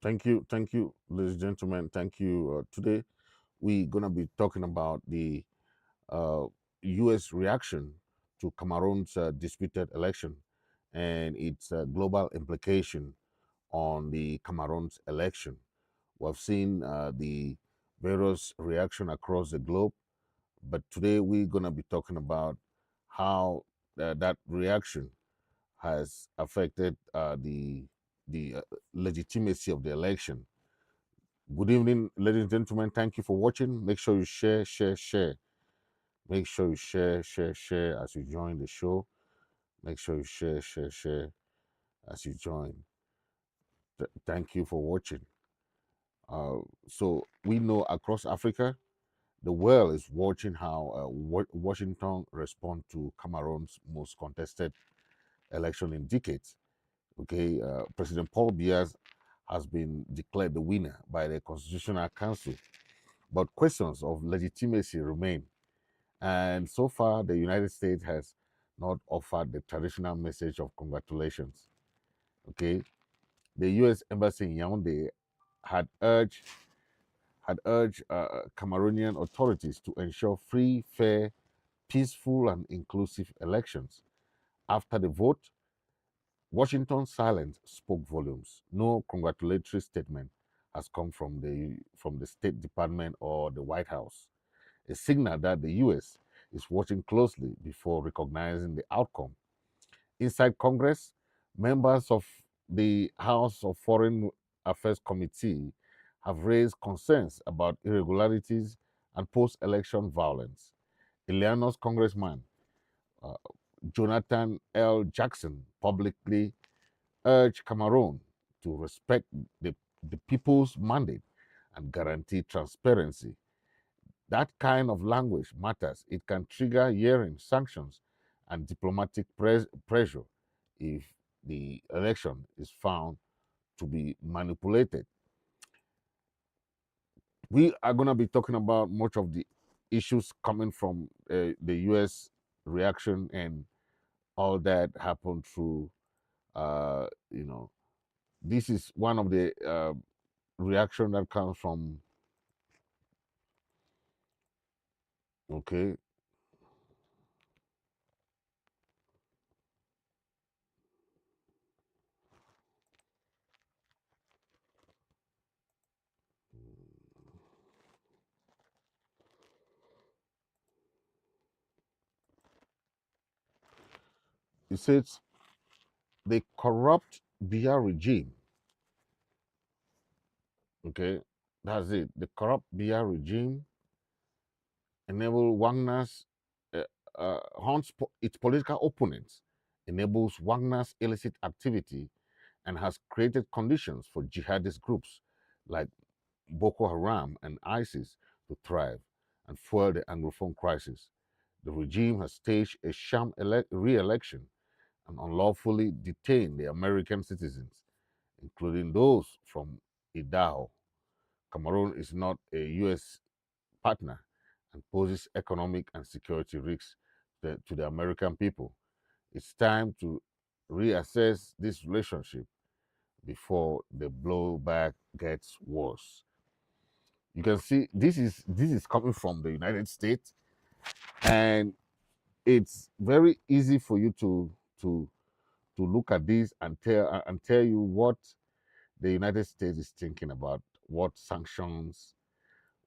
Thank you. Thank you, ladies and gentlemen. Thank you. Today we're gonna be talking about the uh, U.S. reaction to Cameroon's disputed election and its global implication on the Cameroon's election. We've seen the various reaction across the globe, but today we're gonna be talking about how that reaction has affected the legitimacy of the election. Good evening, ladies and gentlemen. Thank you for watching. Make sure you share, share, share. Make sure you share, share, share as you join the show. Make sure you share, share, share as you join. Thank you for watching. Uh, so we know across Africa, the world is watching how Washington respond to Cameroon's most contested election in decades. Okay, President Paul Biya has been declared the winner by the Constitutional Council, but questions of legitimacy remain. And so far, the United States has not offered the traditional message of congratulations. Okay, the U.S. embassy in Yaoundé had urged Cameroonian authorities to ensure free, fair, peaceful, and inclusive elections. After the vote, Washington's silence spoke volumes. No congratulatory statement has come from the State Department or the White House, a signal that the U.S. is watching closely before recognizing the outcome. Inside Congress, members of the House of Foreign Affairs Committee have raised concerns about irregularities and post election violence. Illinois Congressman uh, Jonathan L. Jackson publicly urged Cameroon to respect the people's mandate and guarantee transparency. That kind of language matters. It can trigger yearing sanctions and diplomatic pressure if the election is found to be manipulated. We are going to be talking about much of the issues coming from the U.S. reaction and all that happened through, you know, this is one of the reaction that comes from, okay, it says the corrupt Biya regime. Okay, that's it. The corrupt Biya regime enable Wagner's hunts its political opponents, enables Wagner's illicit activity, and has created conditions for jihadist groups like Boko Haram and ISIS to thrive and fuel the Anglophone crisis. The regime has staged a sham re-election and unlawfully detained the American citizens, including those from Idaho. Cameroon is not a U.S. partner and poses economic and security risks to the American people. It's time to reassess this relationship before the blowback gets worse. You can see this is coming from the United States, and it's very easy for you to to look at this and tell you what the United States is thinking about, what sanctions,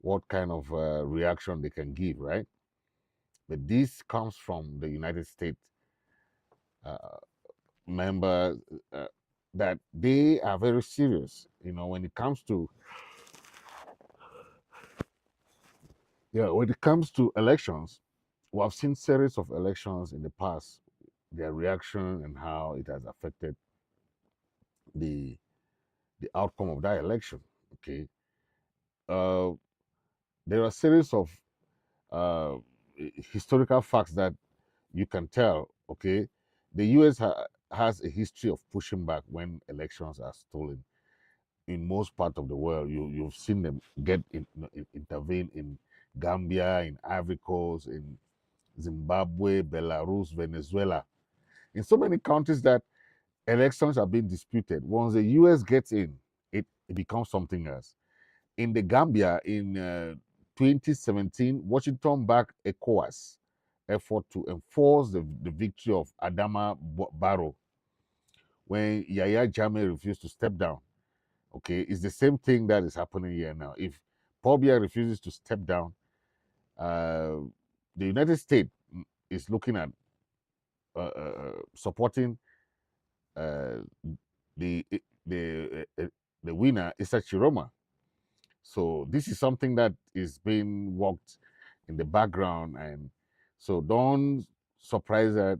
what kind of reaction they can give, right? But this comes from the United States uh, members that they are very serious. You know, when it comes to when it comes to elections, we have seen series of elections in the past, their reaction and how it has affected the the outcome of that election. Okay, uh, there are a series of uh, historical facts that you can tell. Okay, the U.S. has a history of pushing back when elections are stolen. In most part of the world, you've seen them intervene in Gambia, in Ivory Coast, in Zimbabwe, Belarus, Venezuela, in so many countries that elections are being disputed. Once the US gets in, it becomes something else. In the Gambia in 2017, Washington backed ECOWAS effort to enforce the victory of Adama Barrow when Yahya Jammeh refused to step down. Okay, it's the same thing that is happening here now. If Paul Biya refuses to step down, uh, the United States is looking at supporting uh, the the winner, Issa Chiroma. So this is something that is being worked in the background, and so don't surprise that.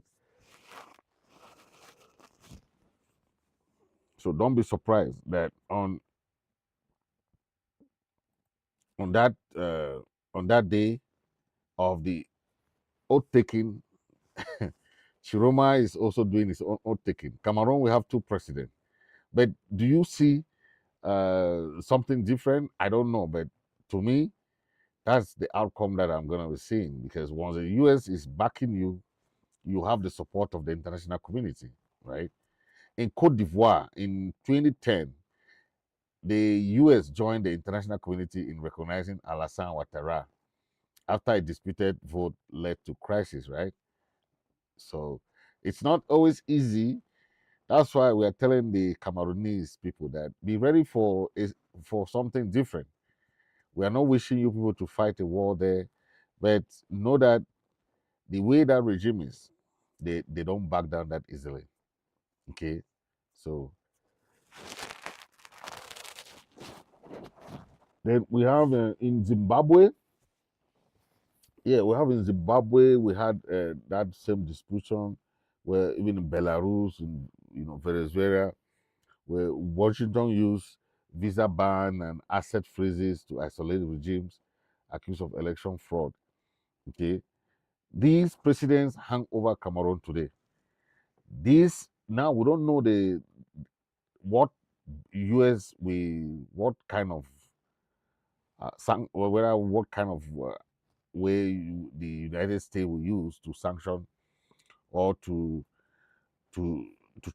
So don't be surprised that on that on that day of the oath taking, Chiroma is also doing his own oath taking. Cameroon, we have two presidents, but do you see something different? I don't know, but to me, that's the outcome that I'm gonna be seeing because once the US is backing you, you have the support of the international community, right? In Cote d'Ivoire in 2010, the US joined the international community in recognizing Alassane Ouattara after a disputed vote led to crisis, right? So it's not always easy. That's why we are telling the Cameroonese people that be ready for something different. We are not wishing you people to fight a war there, but know that the way that regime is, they don't back down that easily. Okay, so then we have in Zimbabwe. Yeah, we have in Zimbabwe. We had that same disputation where even in Belarus, in Venezuela, where Washington used visa ban and asset freezes to isolate regimes accused of election fraud. Okay, these presidents hang over Cameroon today. This now we don't know the what US we what kind of whether what kind of way the United States will use to sanction or to to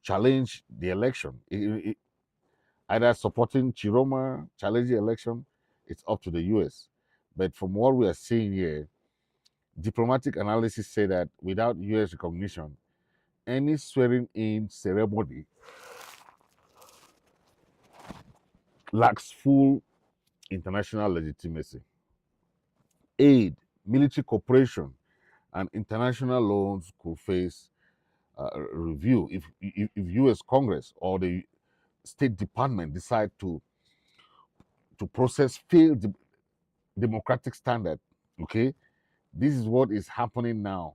challenge the election. Either supporting Chiroma, challenging the election, it's up to the US. But from what we are seeing here, diplomatic analysis say that without US recognition, any swearing in ceremony lacks full international legitimacy. Aid, military cooperation, and international loans could face review if U.S. Congress or the State Department decide to process failed democratic standard. Okay, this is what is happening now.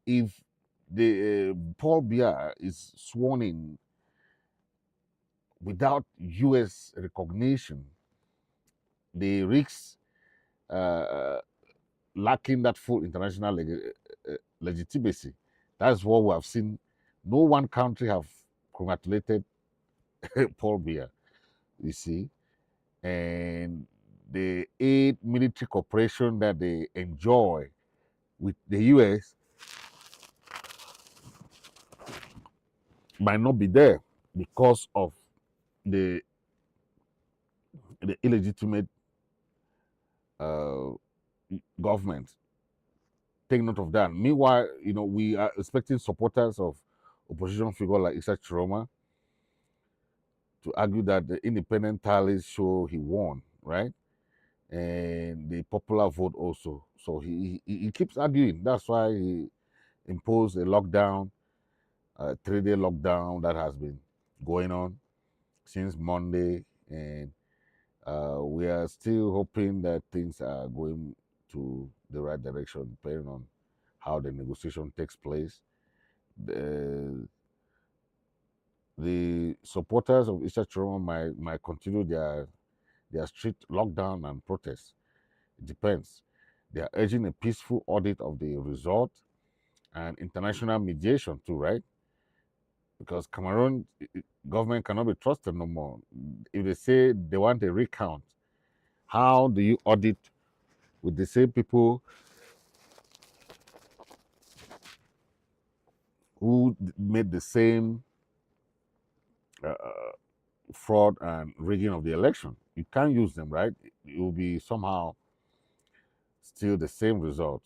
If the Paul Biya is sworn in without U.S. recognition, the risks uh, lacking that full international legitimacy. That's what we have seen. No one country have congratulated Paul Biya, you see, and the aid military cooperation that they enjoy with the US might not be there because of the illegitimate uh, government. Take note of that. Meanwhile, we are expecting supporters of opposition figure like Issa Chiroma to argue that the independent tallies show he won, right? And the popular vote also. So he keeps arguing. That's why he imposed a lockdown, a 3-day lockdown that has been going on since Monday, and we are still hoping that things are going to the right direction, depending on how the negotiation takes place. The, the supporters of Issa Chiroma might continue their strict lockdown and protests. It depends. They are urging a peaceful audit of the result and international mediation too, right? Because Cameroon government cannot be trusted no more. If they say they want a recount, how do you audit with the same people who made the same fraud and rigging of the election. You can't use them, right? It will be somehow still the same result.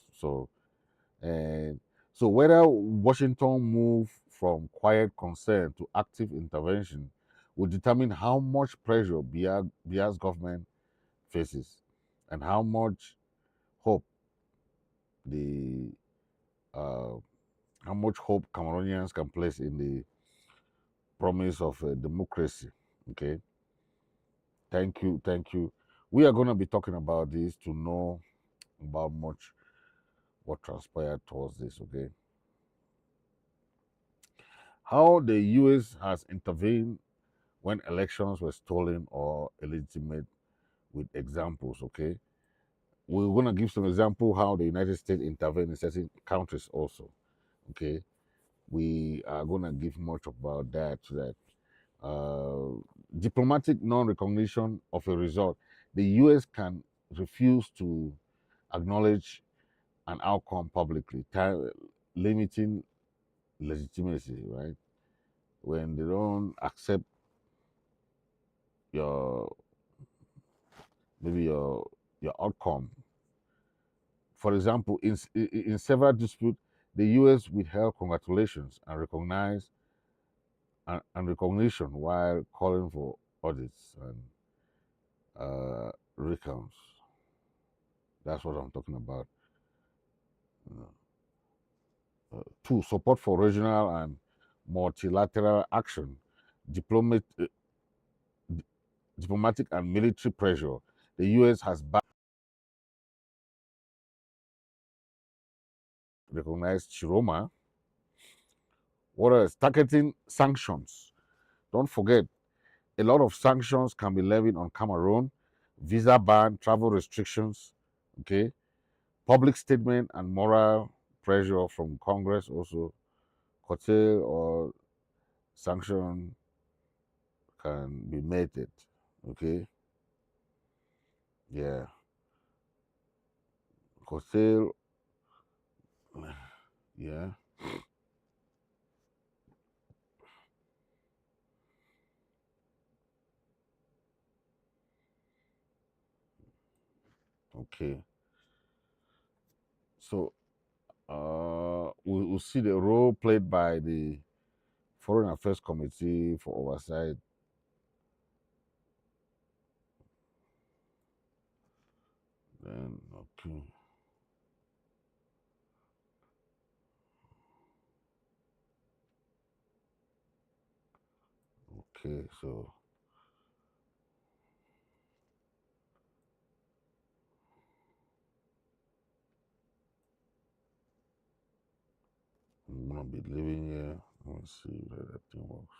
And so whether Washington move from quiet concern to active intervention will determine how much pressure Biya's government faces and how much hope the how much hope Cameroonians can place in the promise of democracy. Okay. Thank you. Thank you. We are going to be talking about this to know about much what transpired towards this. Okay. How the US has intervened when elections were stolen or illegitimate with examples. Okay. We're going to give some example how the United States intervened in certain countries also. Okay. We are going to give much about that so that diplomatic non-recognition of a result. The US can refuse to acknowledge an outcome publicly, limiting legitimacy, right? When they don't accept your maybe your outcome. For example, in several disputes, the US withheld congratulations and recognition while calling for audits and recounts. That's what I'm talking about. Two, support for regional and multilateral action, diplomatic and military pressure. The US has recognized Chiroma. What else? Targeting sanctions. Don't forget, a lot of sanctions can be levied on Cameroon, visa ban, travel restrictions, okay? Public statement and moral pressure from Congress also curtail or sanction can be meted, okay? Yeah. Curtail, yeah. Okay. So we'll see the role played by the Foreign Affairs Committee for Oversight. Then, okay. Okay, so I'm gonna be living here. Let's see where that thing works.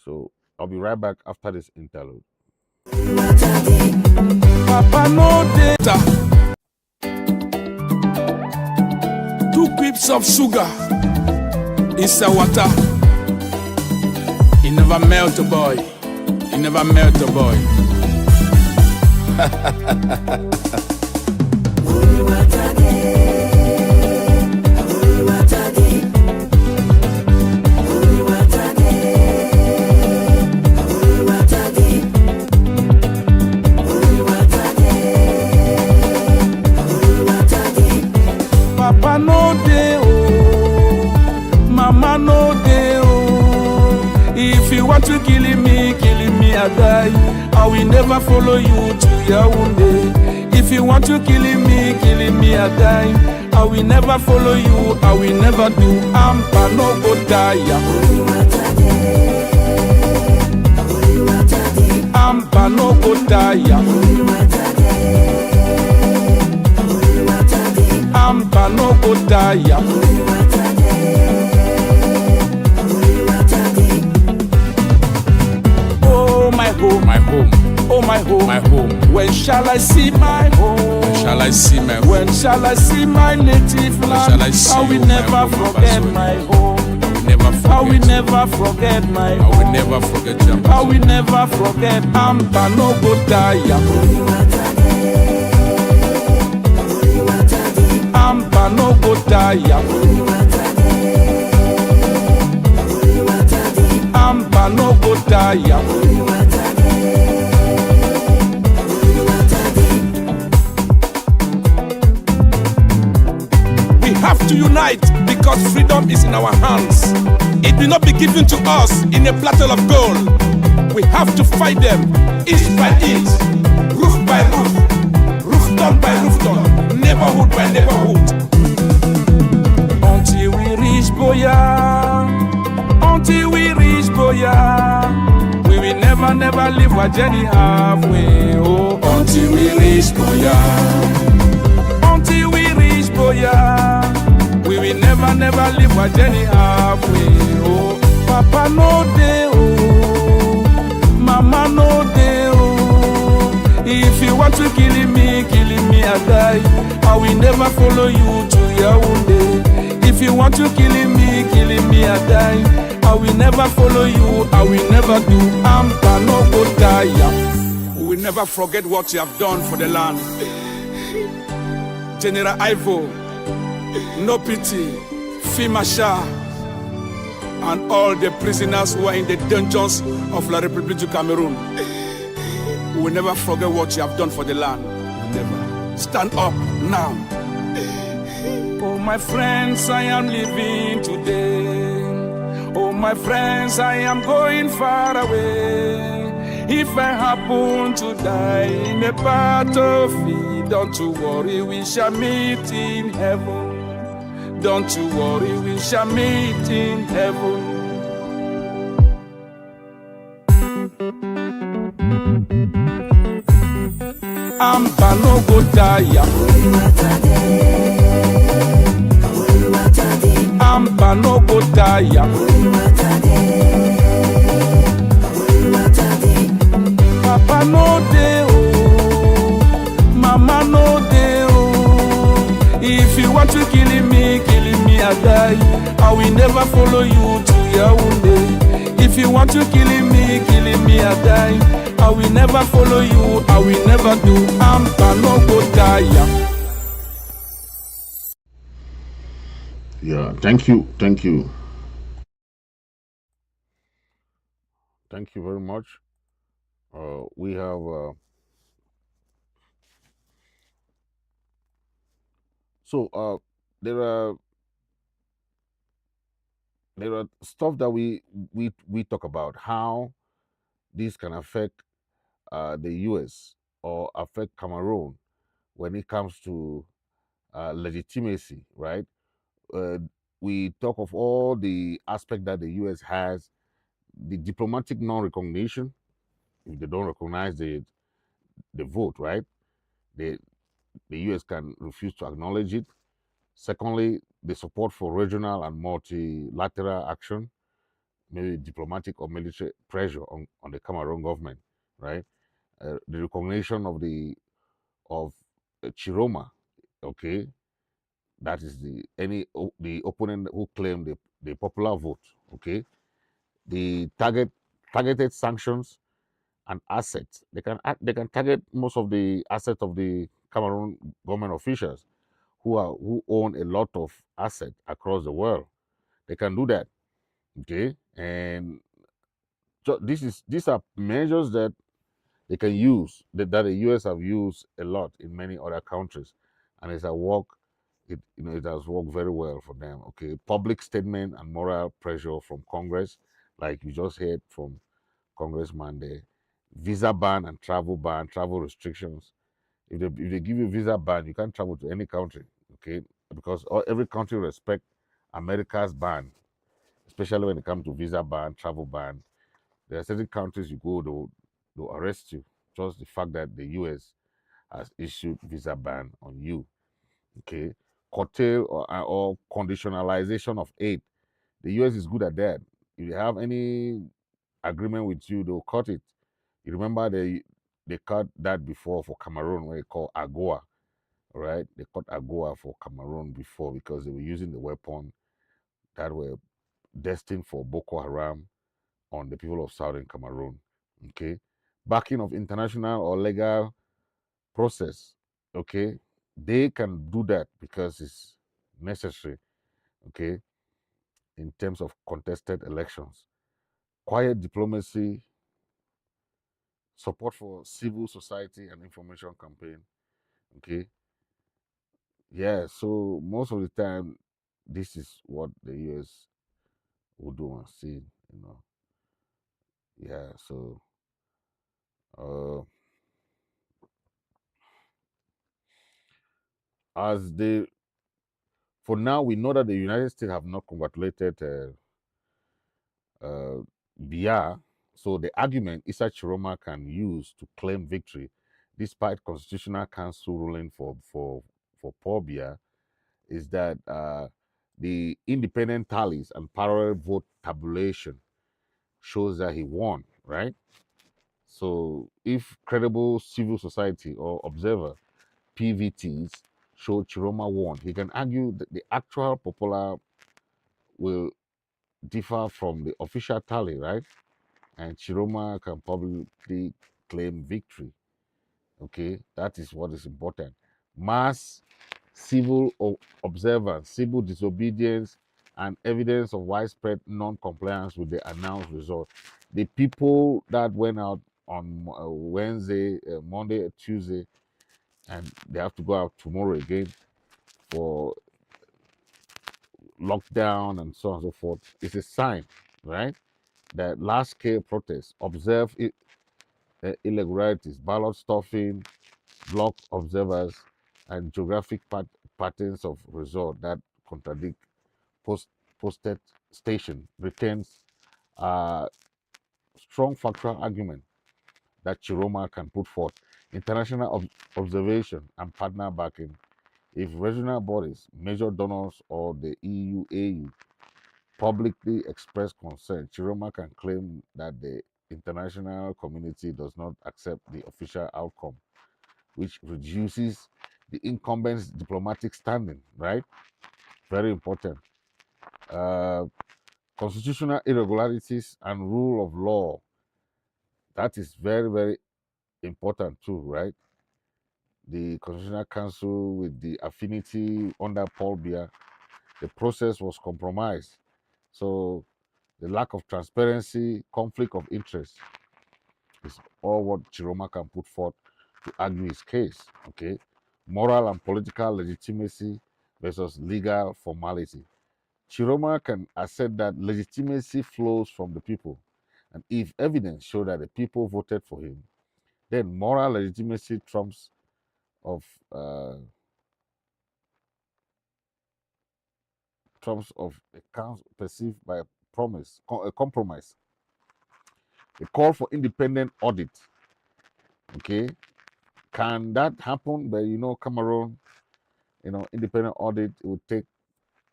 So I'll be right back after this interlude. Papa no data. 2 pips of sugar inside water. It never melt a boy. It never melt a boy. Papa no dey oh, mama no dey oh. If you want to kill me, I die. I will never follow you to Yaoundé. If you want to kill me, I die. I will never follow you, I will never do. Ampa no go die. Ampa no go die. Ampa no go die. Oh my home, my home. Oh my home, my home. When shall I see my home? When shall I see my home? When shall I see my native land? I will never forget my home. I will never forget my home. I will never forget you. I will never forget. Ampa no go die. go tire. Amba no go tire. We have to unite because freedom is in our hands. It will not be given to us in a platter of gold. We have to fight them inch by inch, roof by roof done by roof done, neighborhood by neighborhood. Until we reach Boya, until we reach Boya, we will never leave our journey halfway. Oh, until we reach Boya, until we reach Boya, we will never leave our journey halfway. Oh, Papa no dey, oh, Mama no dey, oh. If you want to kill me, I die. I will never follow you to Yaoundé. If you want to kill me, I die. I will never follow you, I will never do. Amba no go tire. We will never forget what you have done for the land. General Ivo, no pity, Fimasha, and all the prisoners who are in the dungeons of La République du Cameroon. We will never forget what you have done for the land. Never. Stand up now. Oh, my friends, I am living today. Oh, my friends, I am going far away. If I happen to die in a battlefield, don't you worry, we shall meet in heaven. Don't you worry, we shall meet in heaven. Amba no go tire. Amba no go tire. Papa no dey, oh, Mama no dey, oh. If you want to kill me, I die. I will never follow you to Yaoundé. If you want to kill me, I die. I will never follow you, I will never do. Amba no go tire. Yeah, thank you. Thank you very much. We have there are stuff that we talk about how this can affect the US or affect Cameroon when it comes to legitimacy, right? Uh, we talk of all the aspect that the US has, the diplomatic non-recognition. If they don't recognize the vote, right? The US can refuse to acknowledge it. Secondly, the support for regional and multilateral action, maybe diplomatic or military pressure on the Cameroon government, right? The recognition of Chiroma, okay, that is the opponent who claimed the popular vote, okay. The targeted sanctions and assets. They can target most of the assets of the Cameroon government officials who own a lot of assets across the world. They can do that, okay. And so these are measures that they can use that the US have used a lot in many other countries, and it's a work. It has worked very well for them. Okay, public statement and moral pressure from Congress, like you just heard from Congressman, the visa ban and travel restrictions. If they give you visa ban, you can't travel to any country. Okay, because every country respect America's ban, especially when it comes to visa ban, travel ban. There are certain countries you go, they'll arrest you. Just the fact that the US has issued visa ban on you. Okay, curtail or conditionalization of aid. The US is good at that. If they have any agreement with you, they'll cut it. You remember they cut that before for Cameroon, where they call AGOA, right? They cut AGOA for Cameroon before because they were using the weapon that were destined for Boko Haram on the people of southern Cameroon. Okay, backing of international or legal process. Okay, they can do that because necessary, okay, in terms of contested elections. Quiet diplomacy, support for civil society and information campaign, okay. Yeah, so most of the time, this is what the US will do and see, you know. Yeah, so uh, as they, for now, we know that the United States have not congratulated Biya. So the argument Issa Chiroma can use to claim victory, despite Constitutional Council ruling for Paul Biya, is that the independent tallies and parallel vote tabulation shows that he won, right? So if credible civil society or observer PVTs show Chiroma won, he can argue that the actual popular will differ from the official tally, right? And Chiroma can publicly claim victory. Okay, that is what is important. Mass civil observance, civil disobedience, and evidence of widespread non-compliance with the announced result. The people that went out on Wednesday, Monday, Tuesday, and they have to go out tomorrow again for lockdown and so on and so forth. It's a sign, right? That large-scale protests observe irregularities, ballot stuffing, block observers, and geographic patterns of result that contradict post, posted station returns a strong factual argument that Chiroma can put forth. International observation and partner backing. If regional bodies, major donors, or the EU, AU publicly express concern, Chiroma can claim that the international community does not accept the official outcome, which reduces the incumbent's diplomatic standing, right? Very important. Uh, Constitutional irregularities and rule of law. That is very, very important too, right? The Constitutional Council with the affinity under Paul Biya, the process was compromised. So the lack of transparency, conflict of interest is all what Chiroma can put forth to argue his case. Okay. Moral and political legitimacy versus legal formality. Chiroma can assert that legitimacy flows from the people. And if evidence show that the people voted for him, then moral legitimacy of uh, trumps of a council perceived by a compromise. A call for independent audit. Okay, can that happen? But Cameroon, independent audit, it would take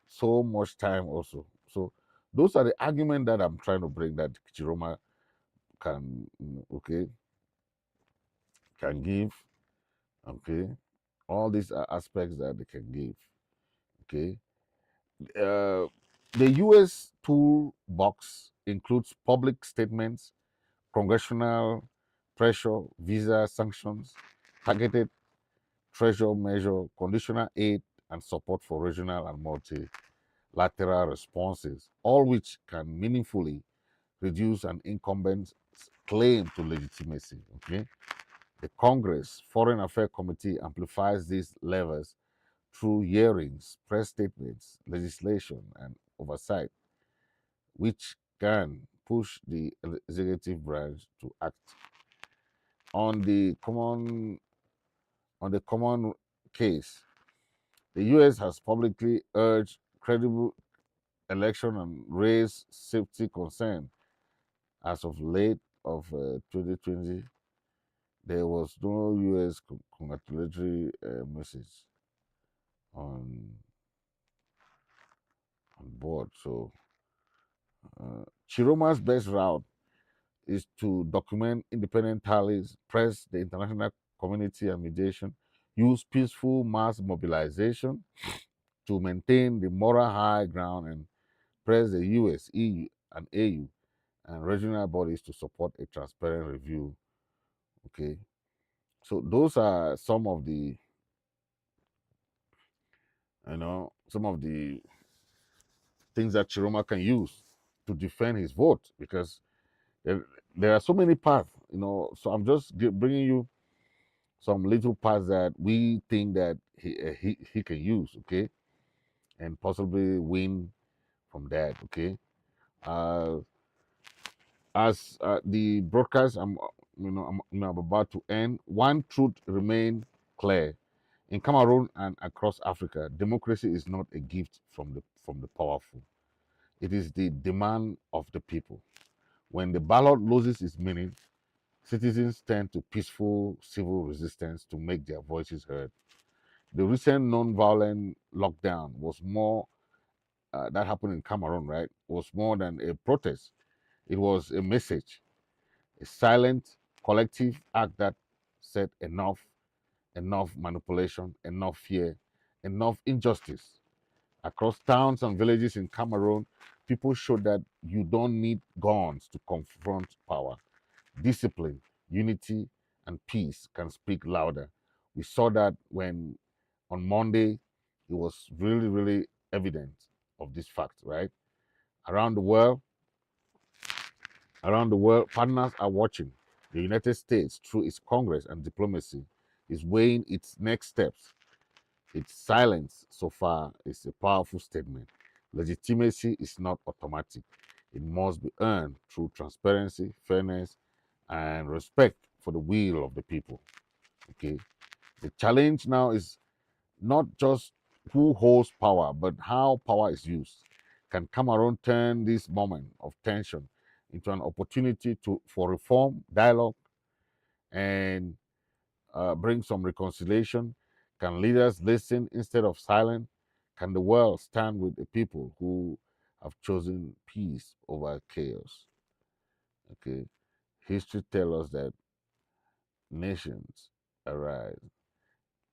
so much time also. So those are the arguments that I'm trying to bring that Chiroma can, okay, can give. Okay, all these are aspects that they can give. Okay, uh, the U.S. toolbox includes public statements, congressional pressure, visa sanctions, targeted treasure measure, conditional aid, and support for regional and multilateral responses, all which can meaningfully reduce an incumbent's claim to legitimacy. Okay, the Congress Foreign Affairs Committee amplifies these levers through hearings, press statements, legislation, and oversight, which can push the executive branch to act on the common case. The U.S. has publicly urged credible election and raised safety concern. As of late of 2020, there was no U.S. congratulatory message on board. So Chiroma's best route is to document independent tallies, press the international community and mediation, use peaceful mass mobilization to maintain the moral high ground, and press the US, EU, and AU and regional bodies to support a transparent review. Okay, so those are some of the some of the things that Chiroma can use to defend his vote, because there are so many paths, So I'm just bringing you some little paths that we think that he can use, okay, and possibly win from that, okay. Uh, as the broadcast, I'm about to end. One truth remain clear: in Cameroon and across Africa, democracy is not a gift from the powerful. It is the demand of the people. When the ballot loses its meaning, citizens turn to peaceful civil resistance to make their voices heard. The recent non-violent lockdown was more that happened in Cameroon, right? Was more than a protest. It was a message, a silent, collective act that said enough, enough manipulation, enough fear, enough injustice. Across towns and villages in Cameroon, people showed that you don't need guns to confront power. Discipline, unity, and peace can speak louder. We saw that when on Monday, it was really, really evident of this fact, right? Around the world, partners are watching. The United States, through its Congress and diplomacy, is weighing its next steps. Its silence so far is a powerful statement. Legitimacy is not automatic. It must be earned through transparency, fairness, and respect for the will of the people. Okay. The challenge now is not just who holds power, but how power is used. Can Cameroon turn this moment of tension into an opportunity for reform, dialogue, and bring some reconciliation? Can leaders listen instead of silence? Can the world stand with the people who have chosen peace over chaos? Okay. History tells us that nations arise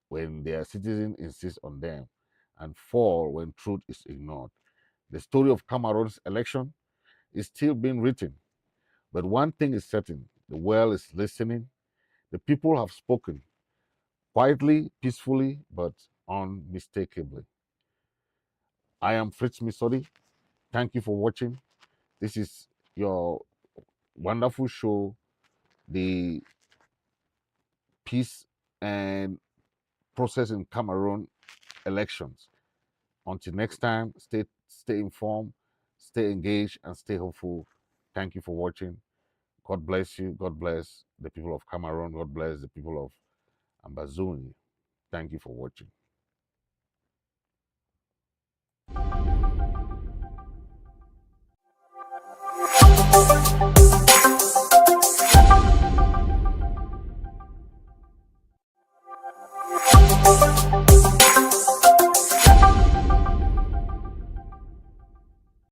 when their citizens insist on them and fall when truth is ignored. The story of Cameroon's election is still being written, but one thing is certain: the world is listening. The people have spoken quietly, peacefully, but unmistakably. I am Fritz Misodi. Thank you for watching. This is your wonderful show, the Peace and Process in Cameroon elections. Until next time, stay informed, stay engaged, and stay hopeful. Thank you for watching. God bless you. God bless the people of Cameroon. God bless the people of Ambazuni. Thank you for watching.